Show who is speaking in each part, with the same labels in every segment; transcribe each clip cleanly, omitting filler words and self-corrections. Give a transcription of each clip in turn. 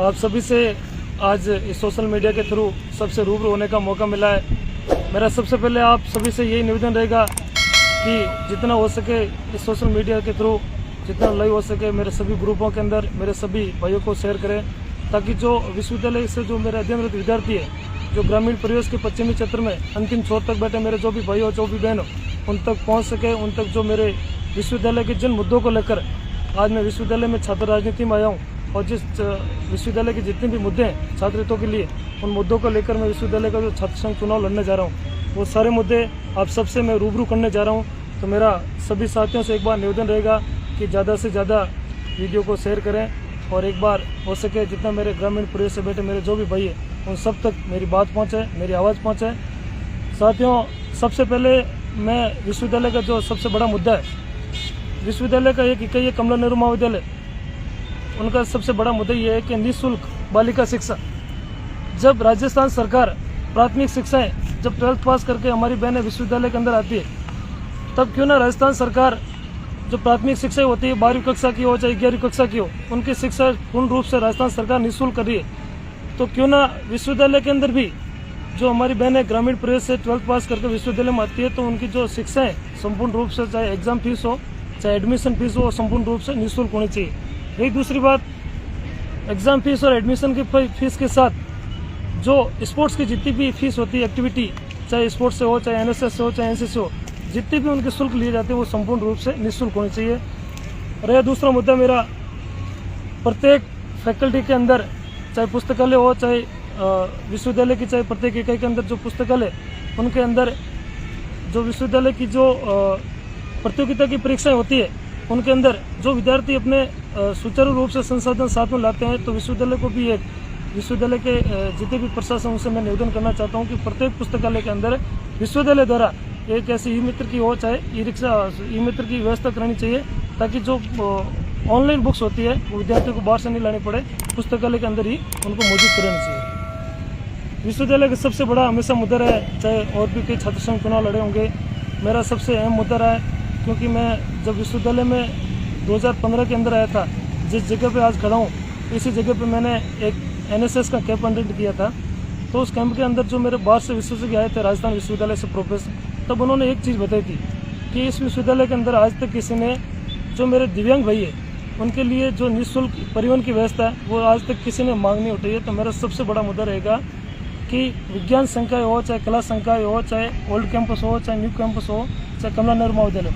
Speaker 1: आप सभी से आज इस सोशल मीडिया के थ्रू सबसे रूबरू होने का मौका मिला है। मेरा सबसे पहले आप सभी से यही निवेदन रहेगा कि जितना हो सके इस सोशल मीडिया के थ्रू जितना लाइव हो सके मेरे सभी ग्रुपों के अंदर मेरे सभी भाइयों को शेयर करें, ताकि जो विश्वविद्यालय से जो मेरे अध्ययनरत विद्यार्थी है, जो ग्रामीण परिवेश के पश्चिमी क्षेत्र में अंतिम छोर तक बैठे मेरे जो भी भाई हो जो भी बहन हो, उन तक पहुँच सके, उन तक जो मेरे विश्वविद्यालय के जिन मुद्दों को लेकर आज मैं विश्वविद्यालय में छात्र राजनीति में आया हूँ और जिस विश्वविद्यालय के जितने भी मुद्दे हैं छात्रों के लिए, उन मुद्दों को लेकर मैं विश्वविद्यालय का जो छात्र संघ चुनाव लड़ने जा रहा हूँ, वो सारे मुद्दे आप सबसे मैं रूबरू करने जा रहा हूँ। तो मेरा सभी साथियों से एक बार निवेदन रहेगा कि ज़्यादा से ज़्यादा वीडियो को शेयर करें और एक बार हो सके जितना मेरे ग्रामीण परिवेश से बैठे मेरे जो भी भाई है उन सब तक मेरी बात पहुँचे, मेरी आवाज़ पहुँचे। साथियों, सबसे पहले मैं विश्वविद्यालय का जो सबसे बड़ा मुद्दा है, विश्वविद्यालय का एक इकाई है कमला नेहरू महाविद्यालय, उनका सबसे बड़ा मुद्दा ये है कि निःशुल्क बालिका शिक्षा। जब राजस्थान सरकार प्राथमिक शिक्षाएं जब 12th पास करके हमारी बहनें विश्वविद्यालय के अंदर आती है, तब क्यों ना राजस्थान सरकार जो प्राथमिक शिक्षा होती है 12वीं कक्षा की हो चाहे 11वीं कक्षा की हो, उनकी शिक्षा पूर्ण रूप से राजस्थान सरकार निःशुल्क कर रही है। तो क्यों ना विश्वविद्यालय के अंदर भी जो हमारी बहनें ग्रामीण परिवेश से 12th पास करके विश्वविद्यालय में आती है, तो उनकी जो शिक्षाएं संपूर्ण रूप से चाहे एग्जाम फीस हो चाहे एडमिशन फीस हो संपूर्ण रूप से निःशुल्क होनी चाहिए। यही दूसरी बात, एग्जाम फीस और एडमिशन की फीस के साथ जो स्पोर्ट्स की जितनी भी फीस होती है, एक्टिविटी चाहे स्पोर्ट्स से हो चाहे एनएसएस से हो चाहे एनसीसी हो, जितने भी उनके शुल्क लिए जाते हैं वो संपूर्ण रूप से निःशुल्क होने चाहिए। रहा दूसरा मुद्दा मेरा, प्रत्येक फैकल्टी के अंदर चाहे पुस्तकालय हो चाहे विश्वविद्यालय की चाहे प्रत्येक इकाई के अंदर जो पुस्तकालय, उनके अंदर जो विश्वविद्यालय की जो प्रतियोगिता की परीक्षाएं होती है, उनके अंदर जो विद्यार्थी अपने सुचारू रूप से संसाधन साथ में लाते हैं, तो विश्वविद्यालय को भी एक विश्वविद्यालय के जितने भी प्रशासन उनसे मैं निवेदन करना चाहता हूं कि प्रत्येक पुस्तकालय के अंदर विश्वविद्यालय द्वारा एक ऐसी ई मित्र की हो चाहे ई रिक्शा ई मित्र की व्यवस्था करनी चाहिए, ताकि जो ऑनलाइन बुक्स होती है वो विद्यार्थियों को बाहर से नहीं लानी पड़े, पुस्तकालय के अंदर ही उनको मौजूद करानी चाहिए। विश्वविद्यालय का सबसे बड़ा हमेशा मुद्दा रहा है, चाहे और भी कई छात्र संघ चुनाव लड़े होंगे, मेरा सबसे अहम मुद्दा रहा है, क्योंकि मैं जब विश्वविद्यालय में 2015 के अंदर आया था, जिस जगह पे आज खड़ा हूँ इसी जगह पे मैंने एक एनएसएस का कैंप अटेंड किया था। तो उस कैंप के अंदर जो मेरे बाहर से विश्वविद्यालय आए थे, राजस्थान विश्वविद्यालय से प्रोफेसर, तब उन्होंने एक चीज़ बताई थी कि इस विश्वविद्यालय के अंदर आज तक किसी ने जो मेरे दिव्यांग भाई है उनके लिए जो निःशुल्क परिवहन की व्यवस्था है वो आज तक किसी ने मांग नहीं उठाई है। तो मेरा सबसे बड़ा मुद्दा रहेगा कि विज्ञान संकाय हो चाहे कला संकाय हो चाहे ओल्ड कैंपस हो चाहे न्यू कैंपस हो चाहे कमला नेहरू महाविद्यालय,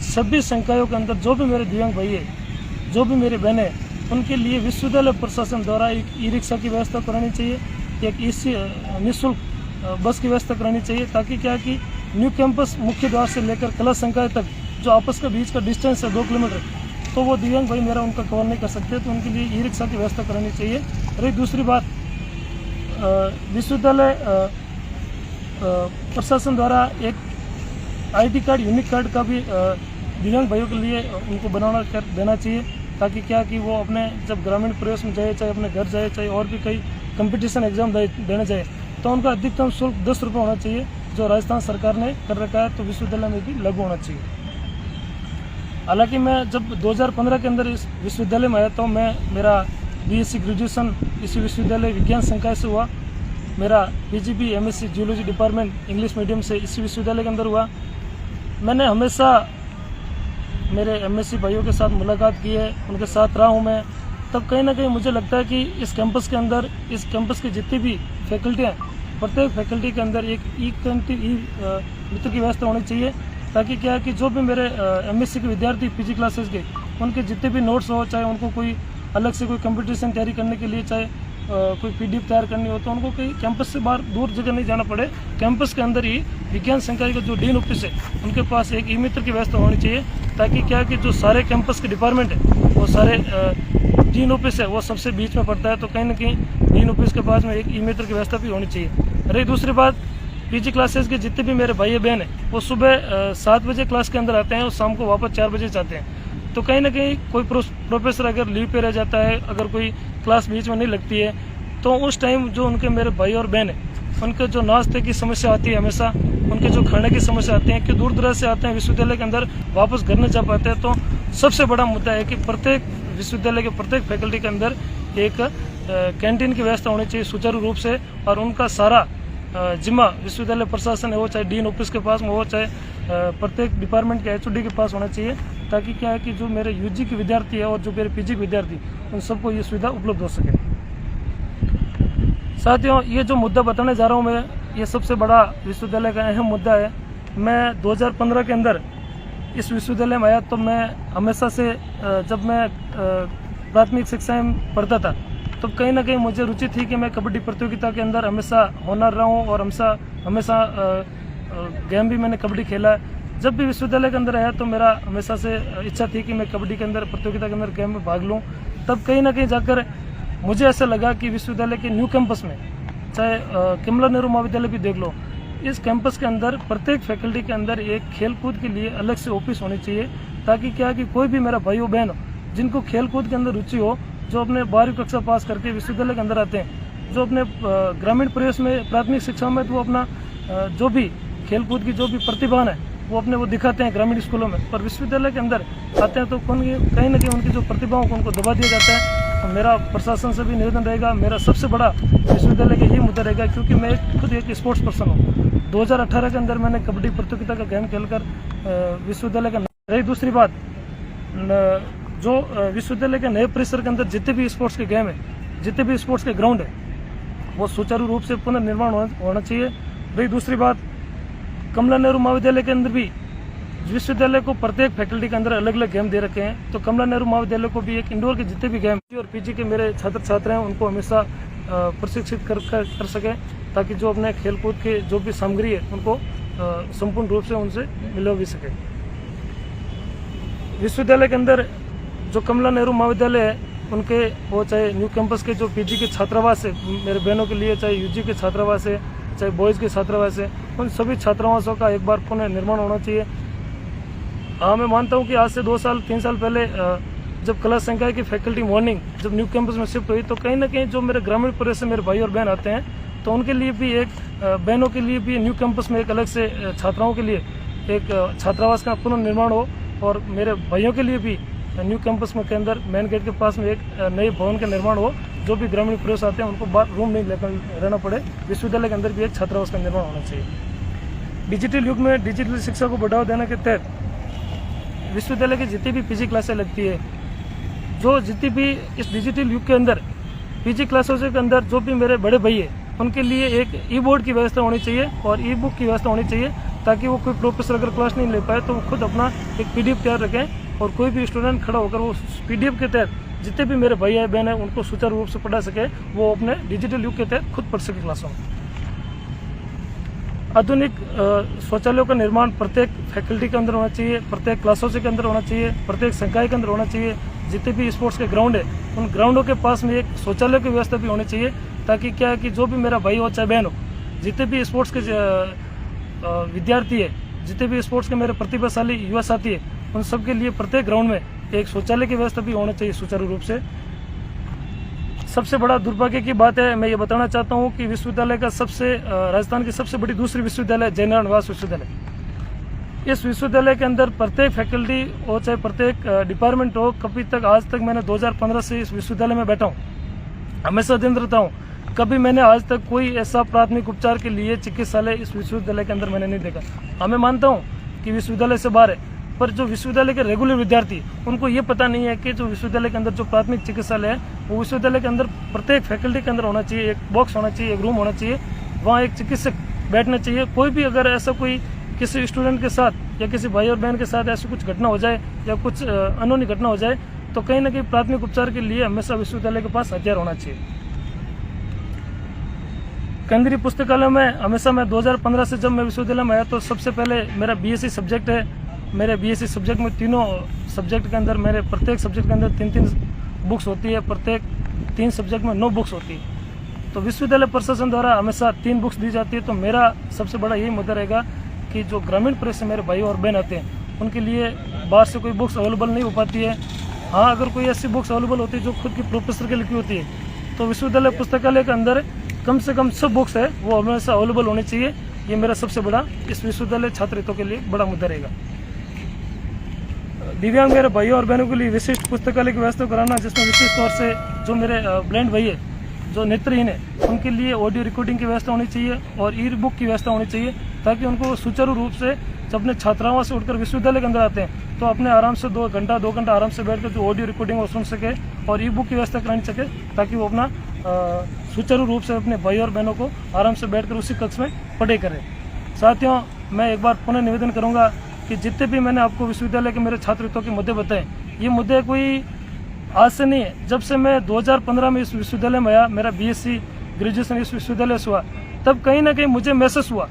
Speaker 1: सभी संकायों के अंदर जो भी मेरे दिव्यांग भाई है जो भी मेरे बहनें हैं, उनके लिए विश्वविद्यालय प्रशासन द्वारा एक ई रिक्शा की व्यवस्था करानी चाहिए, एक निःशुल्क बस की व्यवस्था करानी चाहिए, ताकि क्या कि न्यू कैंपस मुख्य द्वार से लेकर कला संकाय तक जो आपस के बीच का डिस्टेंस है 2 किलोमीटर, तो वो दिव्यांग भाई मेरा उनका कवर नहीं कर सकते, तो उनके लिए ई रिक्शा की व्यवस्था करानी चाहिए। रही दूसरी बात, विश्वविद्यालय प्रशासन द्वारा एक आईडी कार्ड यूनिक कार्ड का भी दिव्यांग भाइयों के लिए उनको बनाना कर देना चाहिए, ताकि क्या कि वो अपने जब ग्रामीण प्रवेश में जाए चाहे अपने घर जाए चाहे और भी कई कंपटीशन एग्जाम देने जाए, तो उनका अधिकतम शुल्क 10 रुपये होना चाहिए, जो राजस्थान सरकार ने कर रखा है, तो विश्वविद्यालय में भी लागू होना चाहिए। हालांकि मैं जब 2015 के अंदर इस विश्वविद्यालय में आया तो मेरा बीएससी ग्रेजुएशन इसी विश्वविद्यालय विज्ञान संकाय से हुआ, मेरा PGB MSc geology department English medium से इसी विश्वविद्यालय के अंदर हुआ। मैंने हमेशा मेरे एमएससी भाइयों के साथ मुलाकात की है, उनके साथ रहा हूँ मैं, तब कहीं ना कहीं मुझे लगता है कि इस कैंपस के अंदर इस कैंपस की जितनी भी फैकल्टियाँ, प्रत्येक फैकल्टी के अंदर एक ई मित्र की व्यवस्था होनी चाहिए, ताकि क्या है कि जो भी मेरे एमएससी के विद्यार्थी पीजी क्लासेस के, उनके जितने भी नोट्स हो, चाहे उनको कोई अलग से कोई कंपटीशन तैयारी करने के लिए चाहे कोई पीडीएफ तैयार करनी हो, तो उनको कहीं कैंपस से बाहर दूर जगह नहीं जाना पड़े, कैंपस के अंदर ही विज्ञान संकाय का जो डीन ऑफिस है उनके पास एक ई मित्र की व्यवस्था होनी चाहिए, ताकि क्या कि जो सारे कैंपस के डिपार्टमेंट है वो सारे डीन ऑफिस है वो सबसे बीच में पड़ता है, तो कहीं ना कहीं डीन ऑफिस के पास में एक ई मित्र की व्यवस्था भी होनी चाहिए। रही दूसरी बात, पीजी क्लासेस के जितने भी मेरे भाई बहन हैं वो सुबह 7 बजे क्लास के अंदर आते हैं और शाम को वापस 4 बजे जाते हैं, तो कहीं ना कहीं कोई प्रोफेसर अगर लीव पे रह जाता है, अगर कोई क्लास बीच में नहीं लगती है, तो उस टाइम जो उनके मेरे भाई और बहन हैं उनके जो नाश्ते की समस्या आती है, हमेशा उनके जो खाने की समस्या आती है कि दूर दराज से आते हैं विश्वविद्यालय के अंदर, वापस घर नहीं जा पाते हैं, तो सबसे बड़ा मुद्दा है कि प्रत्येक विश्वविद्यालय के प्रत्येक फैकल्टी के अंदर एक कैंटीन की व्यवस्था होनी चाहिए सुचारू रूप से, और उनका सारा जिम्मा विश्वविद्यालय प्रशासन है वो चाहे डीन ऑफिस के पास में हो, चाहे प्रत्येक डिपार्टमेंट के एचओडी के पास होना चाहिए, ताकि क्या है कि जो मेरे यूजी के विद्यार्थी है और जो मेरे पीजी के विद्यार्थी उन सबको ये सुविधा उपलब्ध हो सके। साथियों, ये जो मुद्दा बताने जा रहा हूँ मैं, ये सबसे बड़ा विश्वविद्यालय का अहम मुद्दा है। मैं 2015 के अंदर इस विश्वविद्यालय में आया तो मैं हमेशा से जब मैं प्राथमिक शिक्षा में पढ़ता था तो कहीं ना कहीं मुझे रुचि थी कि मैं कबड्डी प्रतियोगिता के अंदर हमेशा होनर रहा हूँ, और हमेशा गेम भी मैंने कबड्डी खेला है। जब भी विश्वविद्यालय के अंदर आया तो मेरा हमेशा से इच्छा थी कि मैं कबड्डी के अंदर प्रतियोगिता के अंदर गेम में भाग लूँ। तब कहीं ना कहीं जाकर मुझे ऐसा लगा कि विश्वविद्यालय के न्यू कैंपस में, चाहे कमला नेहरू महाविद्यालय भी देख लो, इस कैंपस के अंदर प्रत्येक फैकल्टी के अंदर एक खेलकूद के लिए अलग से ऑफिस होनी चाहिए, ताकि क्या कि कोई भी मेरा भाई बहन जिनको खेलकूद के अंदर रुचि हो, जो अपने 12वीं कक्षा पास करके विश्वविद्यालय के अंदर आते हैं, जो अपने ग्रामीण परिवेश में प्राथमिक शिक्षा में तो वो अपना जो भी खेलकूद की जो भी प्रतिभा है वो दिखाते हैं ग्रामीण स्कूलों में, पर विश्वविद्यालय के अंदर आते हैं तो कहीं ना कहीं उनकी जो प्रतिभाओं को उनको दबा दिया जाता है। तो मेरा प्रशासन से भी निवेदन रहेगा, मेरा सबसे बड़ा विश्वविद्यालय का यही मुद्दा रहेगा, क्योंकि मैं खुद एक स्पोर्ट्स पर्सन हूँ। 2018 के अंदर मैंने कबड्डी प्रतियोगिता का गेम खेलकर विश्वविद्यालय का। रही दूसरी बात, जो विश्वविद्यालय के नए परिसर के अंदर जितने भी स्पोर्ट्स के गेम है, जितने भी स्पोर्ट्स के ग्राउंड है, वो सुचारू रूप से पुनर्निर्माण होना चाहिए। रही दूसरी बात, कमला नेहरू महाविद्यालय के अंदर भी विश्वविद्यालय को प्रत्येक फैकल्टी के अंदर अलग अलग गेम दे रखे हैं, तो कमला नेहरू महाविद्यालय को भी एक इंडोर के जितने भी गेम और पीजी के मेरे छात्र छात्र हैं उनको हमेशा प्रशिक्षित कर सके, ताकि जो अपने खेलकूद के जो भी सामग्री है उनको संपूर्ण रूप से उनसे मिलवा भी सके। विश्वविद्यालय के अंदर जो कमला नेहरू महाविद्यालय है उनके वो चाहे न्यू कैंपस के जो पीजी के छात्रावास है मेरे बहनों के लिए, चाहे यूजी के छात्रावास है, चाहे बॉयज़ के छात्रावास है, उन सभी छात्रावासों का एक बार पुनः निर्माण होना चाहिए। हाँ, मैं मानता हूँ कि आज से 2-3 साल पहले जब कला संकाय की फैकल्टी मॉर्निंग जब न्यू कैंपस में शिफ्ट हुई, तो कहीं ना कहीं जो मेरे ग्रामीण परिवेश से मेरे भाई और बहन आते हैं, तो उनके लिए भी एक बहनों के लिए भी न्यू कैंपस में एक अलग से छात्राओं के लिए एक छात्रावास का पुनर्निर्माण हो, और मेरे भाइयों के लिए भी न्यू कैंपस में के अंदर मेन गेट के पास में एक नए भवन का निर्माण हो, जो भी ग्रामीण प्रवेश आते हैं उनको बाहर रूम नहीं लेकर रहना पड़े। विश्वविद्यालय के अंदर भी एक छात्रावास का निर्माण होना चाहिए। डिजिटल युग में डिजिटल शिक्षा को बढ़ावा देने के तहत विश्वविद्यालय की जितनी भी पीजी क्लासें लगती है, जो जितनी भी इस डिजिटल युग के अंदर पीजी क्लासों के अंदर जो भी मेरे बड़े भाई है उनके लिए एक ई बोर्ड की व्यवस्था होनी चाहिए और ई बुक की व्यवस्था होनी चाहिए, ताकि वो कोई प्रोफेसर अगर क्लास नहीं ले पाए तो वो खुद अपना एक पीडीएफ तैयार रखें, और कोई भी स्टूडेंट खड़ा होकर वो पीडीएफ के तहत जितने भी मेरे भाई है बहन है उनको सुचारू रूप से पढ़ा सके, वो अपने डिजिटल युग के तहत खुद पढ़ सके क्लासों में। आधुनिक शौचालयों का निर्माण प्रत्येक फैकल्टी के अंदर होना चाहिए, प्रत्येक क्लासों के अंदर होना चाहिए, प्रत्येक संकाय के अंदर होना चाहिए। जितने भी स्पोर्ट्स के ग्राउंड है उन ग्राउंडों के पास में एक शौचालय की व्यवस्था भी होनी चाहिए, ताकि क्या है कि जो भी मेरा भाई हो चाहे बहन हो, जितने भी स्पोर्ट्स के विद्यार्थी है, जितने भी स्पोर्ट्स के मेरे प्रतिभाशाली युवा साथी है, उन सब के लिए प्रत्येक ग्राउंड में एक शौचालय की व्यवस्था भी होना चाहिए सुचारू रूप से। सबसे बड़ा दुर्भाग्य की बात है, मैं ये बताना चाहता हूँ कि विश्वविद्यालय का राजस्थान की सबसे बड़ी दूसरी विश्वविद्यालय जयनारायण व्यास विश्वविद्यालय। इस विश्वविद्यालय के अंदर प्रत्येक फैकल्टी हो चाहे प्रत्येक डिपार्टमेंट हो, कभी तक आज तक मैंने 2015 से इस विश्वविद्यालय में बैठा हूँ, हमेशा दिन रहता हूँ, कभी मैंने आज तक कोई ऐसा प्राथमिक उपचार के लिए चिकित्सालय इस विश्वविद्यालय के अंदर मैंने नहीं देखा। हाँ, मैं मानता हूँ कि विश्वविद्यालय से बाहर है, पर जो विश्वविद्यालय के रेगुलर विद्यार्थी उनको ये पता नहीं है कि जो विश्वविद्यालय के अंदर जो प्राथमिक चिकित्सालय है वो विश्वविद्यालय के अंदर प्रत्येक फैकल्टी के अंदर होना चाहिए, एक बॉक्स होना चाहिए, एक रूम होना चाहिए, वहाँ एक चिकित्सक बैठना चाहिए। कोई भी अगर ऐसा कोई किसी स्टूडेंट के साथ या किसी भाई और बहन के साथ ऐसी कुछ घटना हो जाए या कुछ अनहोनी घटना हो जाए, तो कहीं ना कहीं प्राथमिक उपचार के लिए हमेशा विश्वविद्यालय के पास हथियार होना चाहिए। केंद्रीय पुस्तकालय में हमेशा मैं 2015 से जब मैं विश्वविद्यालय में आया तो सबसे पहले मेरा बीएससी सब्जेक्ट है। मेरे बीएससी सब्जेक्ट में तीनों सब्जेक्ट के अंदर मेरे प्रत्येक सब्जेक्ट के अंदर 3-3 बुक्स होती है, प्रत्येक 3 सब्जेक्ट में 9 बुक्स होती है। तो विश्वविद्यालय प्रशासन द्वारा हमेशा 3 बुक्स दी जाती है। तो मेरा सबसे बड़ा यही मुद्दा रहेगा कि जो ग्रामीण परिवेश से मेरे भाई और बहन आते हैं उनके लिए बाहर से कोई बुक्स अवेलेबल नहीं हो पाती है। हाँ, अगर कोई ऐसी बुक्स अवेलेबल होती है जो खुद की प्रोफेसर के लिखी होती है, तो विश्वविद्यालय पुस्तकालय के अंदर कम से कम सब बुक्स है वो हमेशा अवेलेबल होनी चाहिए। ये मेरा सबसे बड़ा इस विश्वविद्यालय छात्र हितों के लिए बड़ा मुद्दा रहेगा। दिव्यांग मेरे भाइयों और बहनों के लिए विशिष्ट पुस्तकालय की व्यवस्था कराना, जिसमें विशेष तौर से जो मेरे ब्लाइंड भाई है, जो नेत्रहीन है, उनके लिए ऑडियो रिकॉर्डिंग की व्यवस्था होनी चाहिए और ई बुक की व्यवस्था होनी चाहिए, ताकि उनको सुचारू रूप से जब अपने छात्रावास से उठकर विश्वविद्यालय के अंदर आते हैं तो अपने आराम से 2 घंटा आराम से बैठकर जो ऑडियो रिकॉर्डिंग वो सुन सके और ई बुक की व्यवस्था करानी सके, ताकि वो अपना सुचारू रूप से अपने भाई और बहनों को आराम से बैठकर उसी कक्ष में पढ़ाई करें। साथियों, मैं एक बार पुनः निवेदन करूंगा कि जितने भी मैंने आपको विश्वविद्यालय के मेरे छात्रत्व के मुद्दे बताए, ये मुद्दे कोई आज से नहीं है। जब से मैं 2015 में इस विश्वविद्यालय में आया, मेरा BSc ग्रेजुएशन इस विश्वविद्यालय से हुआ, तब कहीं ना कहीं मुझे महसूस हुआ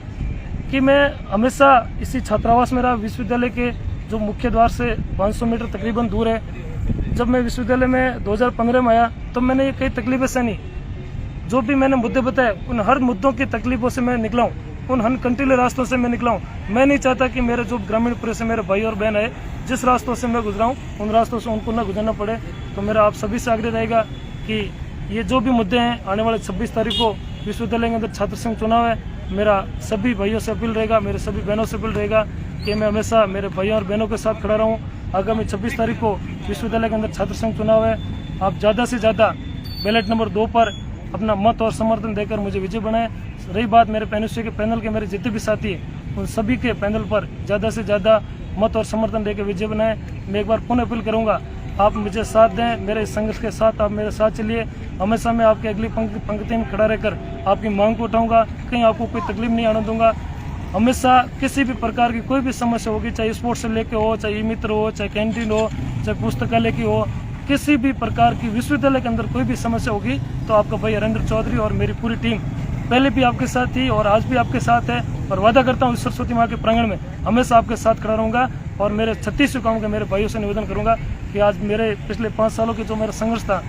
Speaker 1: कि मैं हमेशा इसी छात्रावास में रहा। विश्वविद्यालय के जो मुख्य द्वार से 500 मीटर तकरीबन दूर है। जब मैं विश्वविद्यालय में 2015 में आया तो मैंने ये कई तकलीफें सहनी। जो भी मैंने मुद्दे बताए, उन हर मुद्दों की तकलीफों से मैं निकला हूँ, उन हन कंटीले रास्तों से मैं निकला हूँ। मैं नहीं चाहता कि मेरे जो ग्रामीण पुरे से मेरे भाई और बहन है, जिस रास्तों से मैं गुजरा हूँ, उन रास्तों से उनको न गुजरना पड़े। तो मेरा आप सभी से आग्रह रहेगा कि ये जो भी मुद्दे हैं, आने वाले 26 तारीख को विश्वविद्यालय के अंदर छात्र संघ चुनाव है, मेरा सभी भाइयों से अपील रहेगा, मेरे सभी बहनों से अपील रहेगा कि मैं हमेशा मेरे भाइयों और बहनों के साथ खड़ा रहूँ। आगामी 26 तारीख को विश्वविद्यालय के अंदर छात्र संघ चुनाव है। आप ज़्यादा से ज़्यादा बैलेट नंबर 2 पर अपना मत और समर्थन देकर मुझे विजय बनाएं। रही बात मेरे पेनुष्य के पैनल के मेरे जितने भी साथी हैं, उन सभी के पैनल पर ज़्यादा से ज़्यादा मत और समर्थन देकर विजय बनाएं। मैं एक बार पुनः अपील करूंगा, आप मुझे साथ दें, मेरे इस संघर्ष के साथ आप मेरे साथ चलिए। हमेशा मैं आपकी अगली पंक्ति में खड़ा रहकर आपकी मांग को उठाऊंगा, कहीं आपको कोई तकलीफ नहीं आने दूंगा। हमेशा किसी भी प्रकार की कोई भी समस्या होगी, चाहे स्पोर्ट्स से लेके हो, चाहे ई मित्र हो, चाहे कैंटीन हो, चाहे पुस्तकालय की हो, किसी भी प्रकार की विश्वविद्यालय के अंदर कोई भी समस्या होगी तो आपका भाई हरेंद्र चौधरी और मेरी पूरी टीम पहले भी आपके साथ थी और आज भी आपके साथ है। और वादा करता हूँ इस सरस्वती माँ के प्रांगण में हमेशा आपके साथ खड़ा रहूंगा। और मेरे 36 युवाओं के मेरे भाइयों से निवेदन करूंगा कि आज मेरे पिछले 5 सालों की जो मेरा संघर्ष था,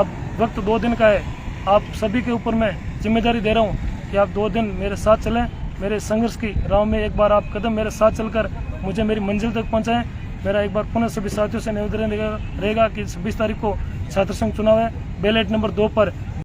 Speaker 1: अब वक्त 2 दिन का है। आप सभी के ऊपर मैं जिम्मेदारी दे रहा हूँ कि आप 2 दिन मेरे साथ चलें, मेरे संघर्ष की राह में एक बार आप कदम मेरे साथ चलकर मुझे मेरी मंजिल तक पहुँचाएं। मेरा एक बार पुनः सभी साथियों से निवेदन रहेगा कि 26 तारीख को छात्र संघ चुनाव है। बैलेट नंबर 2 पर